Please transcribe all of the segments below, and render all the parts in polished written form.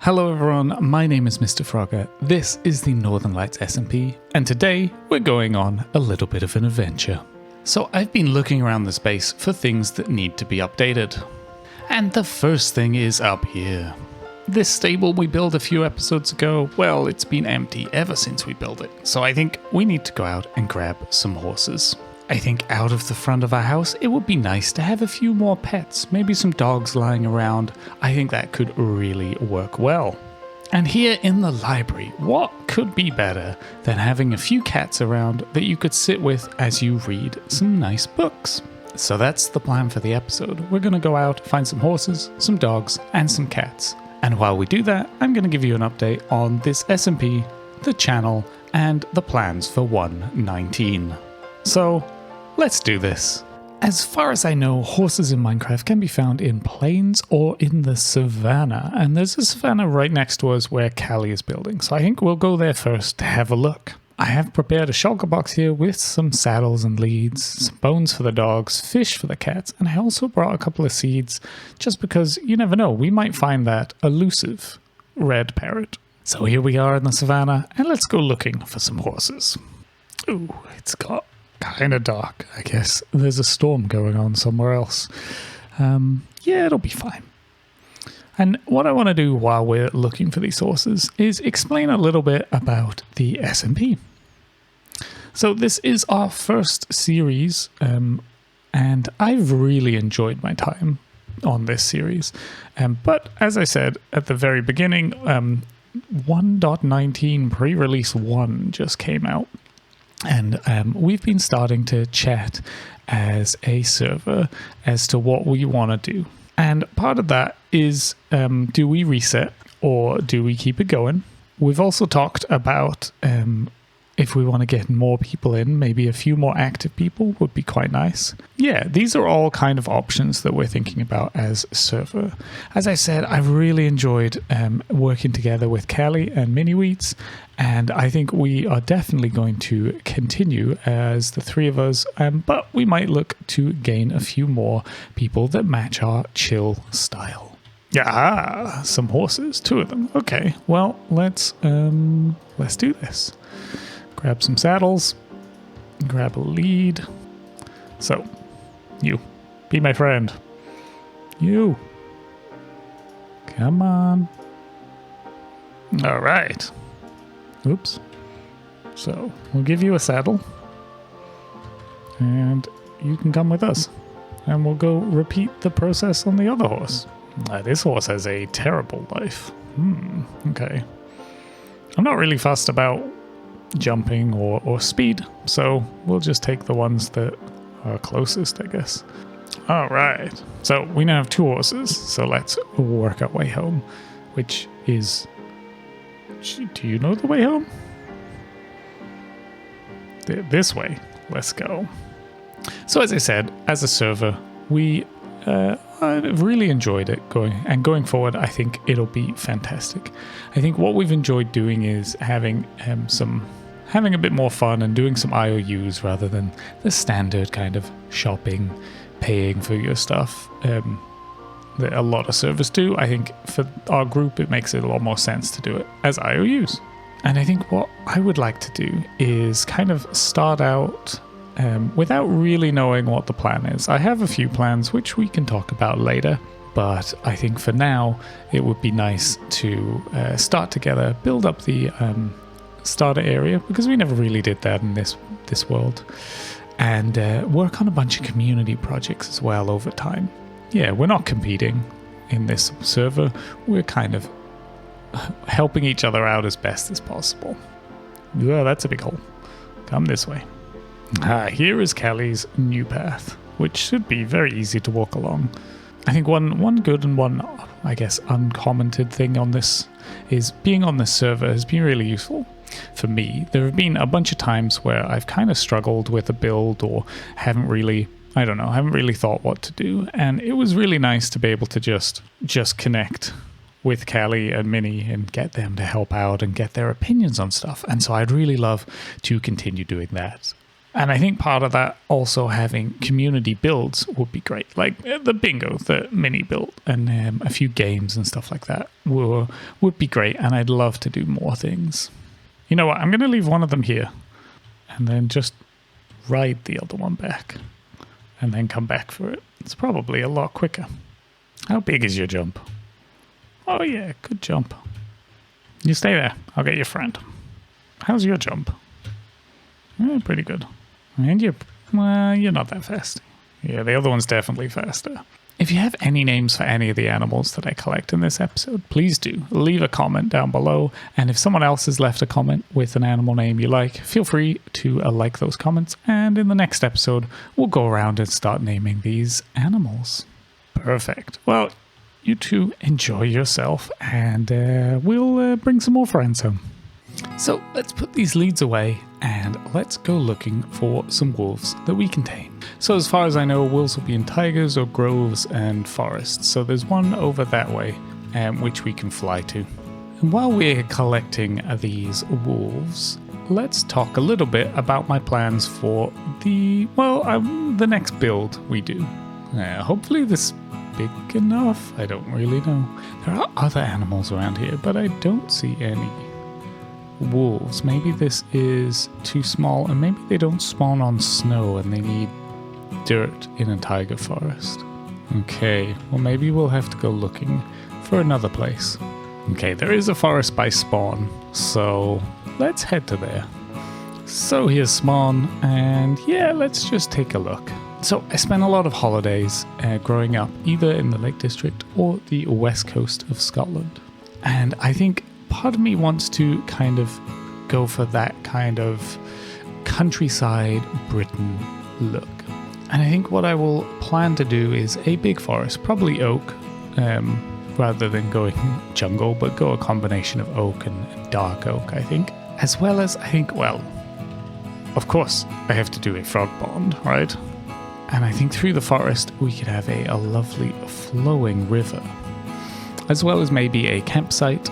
Hello everyone, my name is MrFrogger, this is the Northern Lights SMP, and today we're going on a little bit of an adventure. So I've been looking around the space for things that need to be updated. And the first thing is up here. This stable we built a few episodes ago, well, it's been empty ever since we built it, so I think we need to go out and grab some horses. I think out of the front of our house, it would be nice to have a few more pets, maybe some dogs lying around. I think that could really work well. And here in the library, what could be better than having a few cats around that you could sit with as you read some nice books? So that's the plan for the episode. We're going to go out, find some horses, some dogs, and some cats. And while we do that, I'm going to give you an update on this SMP, the channel, and the plans for 1.19. So, let's do this. As far as I know, horses in Minecraft can be found in plains or in the savannah, and there's a savannah right next to us where Callie is building, so I think we'll go there first to have a look. I have prepared a shulker box here with some saddles and leads, some bones for the dogs, fish for the cats, and I also brought a couple of seeds, just because you never know, we might find that elusive red parrot. So here we are in the savannah, and let's go looking for some horses. Ooh, it's got kind of dark, I guess. There's a storm going on somewhere else. Yeah, it'll be fine. And what I want to do while we're looking for these horses is explain a little bit about the SMP. So this is our first series, and I've really enjoyed my time on this series. But as I said at the very beginning, 1.19 pre-release 1 just came out. And we've been starting to chat as a server as to what we want to do. And part of that is, do we reset or do we keep it going? We've also talked about if we want to get more people in, maybe a few more active people would be quite nice. Yeah, these are all kind of options that we're thinking about as a server. As I said, I've really enjoyed working together with Callie and Miniweeds, and I think we are definitely going to continue as the three of us, but we might look to gain a few more people that match our chill style. Yeah, some horses, 2 of them. Okay, well, let's do this. Grab some saddles, grab a lead. So, you, be my friend. You. Come on. All right. Oops. So, we'll give you a saddle. And you can come with us. And we'll go repeat the process on the other horse. This horse has a terrible life. Okay. I'm not really fussed about jumping or speed, so we'll just take the ones that are closest, I guess. All right, so we now have 2 horses, so let's work our way home, which is, do you know the way home? This way. Let's go. So as I said, as a server, I've really enjoyed it going forward. I think it'll be fantastic. I think what we've enjoyed doing is having a bit more fun and doing some IOUs rather than the standard kind of shopping, paying for your stuff that a lot of servers do. I think for our group it makes it a lot more sense to do it as IOUs. And I think what I would like to do is kind of start out without really knowing what the plan is. I have a few plans which we can talk about later, but I think for now it would be nice to start together, build up the starter area, because we never really did that in this world, and work on a bunch of community projects as well over time. Yeah, we're not competing in this server, we're kind of helping each other out as best as possible. Yeah, that's a big hole. Come this way. Here is Callie's new path, which should be very easy to walk along. I think one good and one, I guess, uncommented thing on this is being on this server has been really useful for me. There have been a bunch of times where I've kind of struggled with a build or haven't really thought what to do, and it was really nice to be able to just connect with Callie and Minnie and get them to help out and get their opinions on stuff. And so I'd really love to continue doing that. And I think part of that also having community builds would be great. Like the bingo, the mini build, and a few games and stuff like that would be great. And I'd love to do more things. You know what? I'm going to leave one of them here and then just ride the other one back and then come back for it. It's probably a lot quicker. How big is your jump? Oh yeah, good jump. You stay there. I'll get your friend. How's your jump? Pretty good. And you're not that fast. Yeah, the other one's definitely faster. If you have any names for any of the animals that I collect in this episode, please do leave a comment down below. And if someone else has left a comment with an animal name you like, feel free to like those comments. And in the next episode, we'll go around and start naming these animals. Perfect. Well, you two enjoy yourself, and we'll bring some more friends home. So let's put these leads away and let's go looking for some wolves that we can tame. So as far as I know, wolves will be in tigers or groves and forests. So there's one over that way, which we can fly to. And while we're collecting these wolves, let's talk a little bit about my plans for the next build we do. Hopefully this is big enough. I don't really know. There are other animals around here, but I don't see any wolves. Maybe this is too small, and maybe they don't spawn on snow and they need dirt in a taiga forest. Okay, well maybe we'll have to go looking for another place. Okay, there is a forest by spawn, so let's head to there. So here's spawn, and yeah, let's just take a look. So I spent a lot of holidays growing up either in the Lake District or the west coast of Scotland, and I think part of me wants to kind of go for that kind of countryside Britain look. And I think what I will plan to do is a big forest, probably oak, rather than going jungle, but go a combination of oak and dark oak, I think. As well as, well, of course, I have to do a frog pond, right? And I think through the forest, we could have a lovely flowing river, as well as maybe a campsite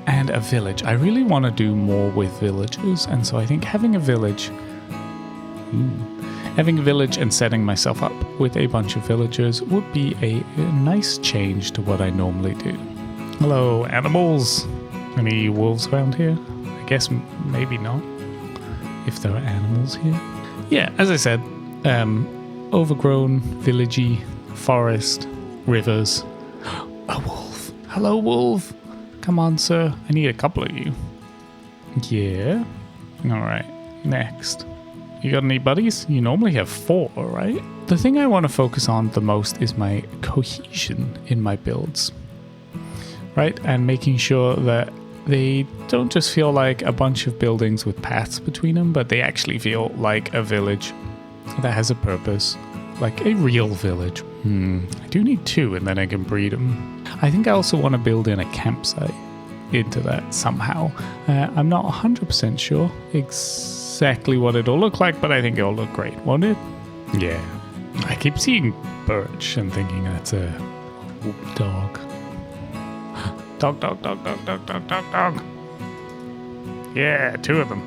and a village. I really want to do more with villages, and so I think having a village and setting myself up with a bunch of villagers would be a nice change to what I normally do. Hello, animals. Any wolves around here? I guess maybe not, if there are animals here. Yeah, as I said, overgrown, villagey, forest, rivers. A wolf. Hello, wolf. Come on, sir. I need a couple of you. Yeah. Alright, next. You got any buddies? You normally have 4, right? The thing I want to focus on the most is my cohesion in my builds. Right? And making sure that they don't just feel like a bunch of buildings with paths between them, but they actually feel like a village that has a purpose. Like a real village. I do need 2 and then I can breed them. I think I also want to build in a campsite into that somehow. I'm not 100% sure exactly what it'll look like, but I think it'll look great, won't it? Yeah. I keep seeing birch and thinking that's a dog. Dog, dog, dog, dog, dog, dog, dog, dog. Yeah, 2 of them.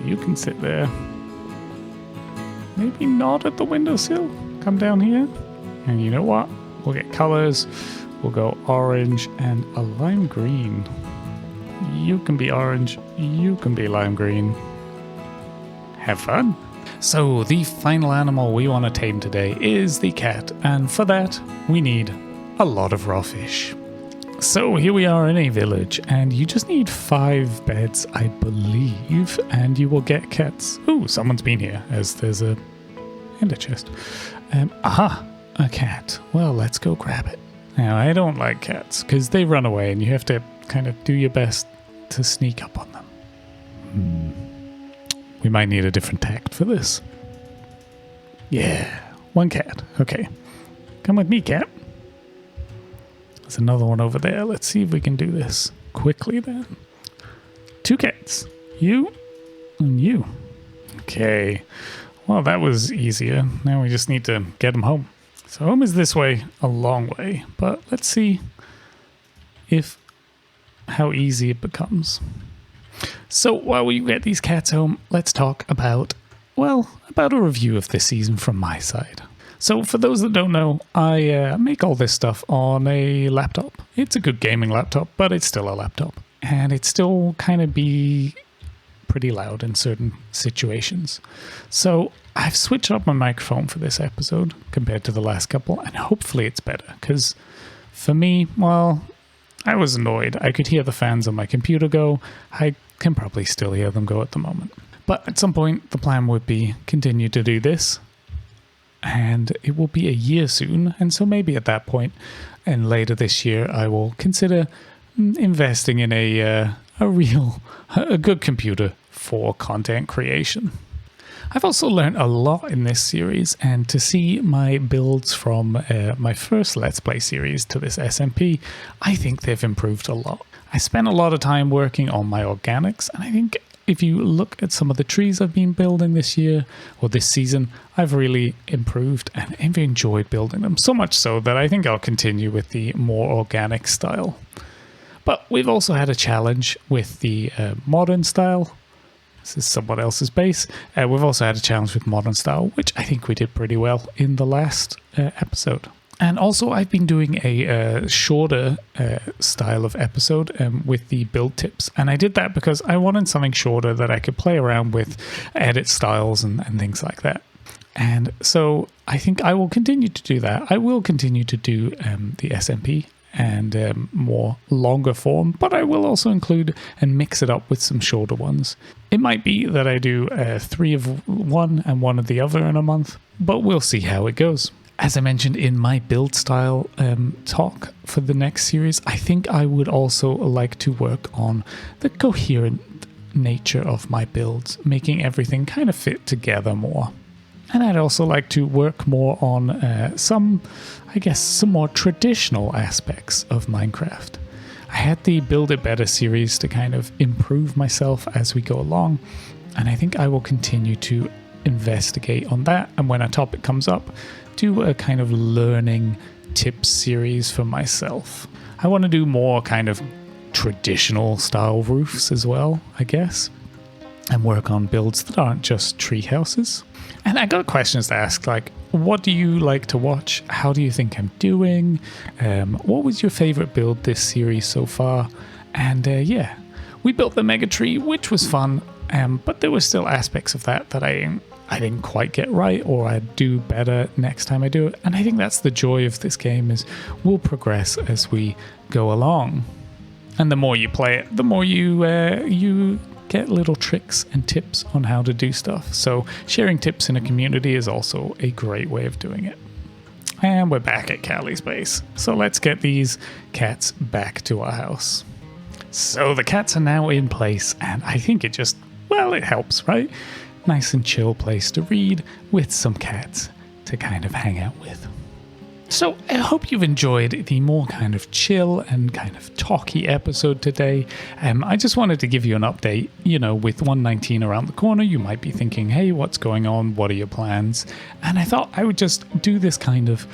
You can sit there. Maybe not at the windowsill. Come down here. And you know what? We'll get colors. We'll go orange and a lime green. You can be orange. You can be lime green. Have fun. So the final animal we want to tame today is the cat. And for that, we need a lot of raw fish. So here we are in a village, and you just need 5 beds, I believe, and you will get cats. Ooh, someone's been here, as there's a chest. A cat. Well, let's go grab it. Now, I don't like cats, because they run away, and you have to kind of do your best to sneak up on them. We might need a different tact for this. Yeah, 1 cat. Okay. Come with me, cat. There's another one over there. Let's see if we can do this quickly then. 2 cats. You and you. Okay. Well, that was easier. Now we just need to get them home. So home is this way, a long way. But let's see how easy it becomes. So while we get these cats home, let's talk about a review of this season from my side. So for those that don't know, I make all this stuff on a laptop. It's a good gaming laptop, but it's still a laptop. And it still kind of be pretty loud in certain situations. So I've switched up my microphone for this episode compared to the last couple, and hopefully it's better. Because for me, well, I was annoyed. I could hear the fans on my computer go. I can probably still hear them go at the moment. But at some point, the plan would be continue to do this. And it will be a year soon. And so maybe at that point, and later this year, I will consider investing in a good computer for content creation. I've also learned a lot in this series, and to see my builds from my first Let's Play series to this SMP, I think they've improved a lot. I spent a lot of time working on my organics, and I think if you look at some of the trees I've been building this year, or this season, I've really improved and I've enjoyed building them, so much so that I think I'll continue with the more organic style. But we've also had a challenge with the modern style. This is someone else's base. We've also had a challenge with modern style, which I think we did pretty well in the last episode. And also I've been doing a shorter style of episode with the build tips. And I did that because I wanted something shorter that I could play around with, edit styles and things like that. And so I think I will continue to do that. I will continue to do the SMP and more longer form, but I will also include and mix it up with some shorter ones. It might be that I do 3 of one and 1 of the other in a month, but we'll see how it goes. As I mentioned in my build style talk for the next series, I think I would also like to work on the coherent nature of my builds, making everything kind of fit together more. And I'd also like to work more on some more traditional aspects of Minecraft. I had the Build It Better series to kind of improve myself as we go along, and I think I will continue to investigate on that, and when a topic comes up, do a kind of learning tips series for myself. I want to do more kind of traditional style roofs as well, I guess, and work on builds that aren't just tree houses. And I got questions to ask, like, what do you like to watch? How do you think I'm doing? What was your favorite build this series so far? And we built the mega tree, which was fun, but there were still aspects of that I didn't quite get right, or I'd do better next time I do it. And I think that's the joy of this game, is we'll progress as we go along. And the more you play it, the more you get little tricks and tips on how to do stuff. So sharing tips in a community is also a great way of doing it. And we're back at Callie's base. So let's get these cats back to our house. So the cats are now in place, and I think it helps, right? Nice and chill place to read with some cats to kind of hang out with. So I hope you've enjoyed the more kind of chill and kind of talky episode today. I just wanted to give you an update. With 119 around the corner, you might be thinking, hey, what's going on? What are your plans? And I thought I would just do this kind of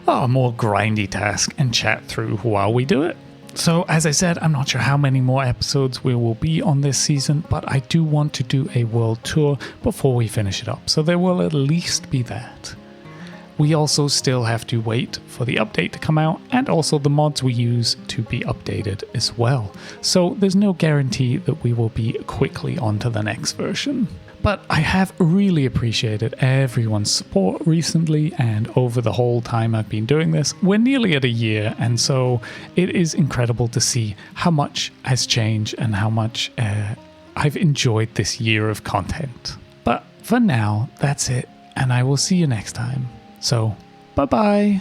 more grindy task and chat through while we do it. So as I said, I'm not sure how many more episodes we will be on this season, but I do want to do a world tour before we finish it up. So there will at least be that. We also still have to wait for the update to come out, and also the mods we use to be updated as well. So there's no guarantee that we will be quickly onto the next version. But I have really appreciated everyone's support recently and over the whole time I've been doing this. We're nearly at a year, and so it is incredible to see how much has changed and how much I've enjoyed this year of content. But for now, that's it, and I will see you next time. So, bye-bye.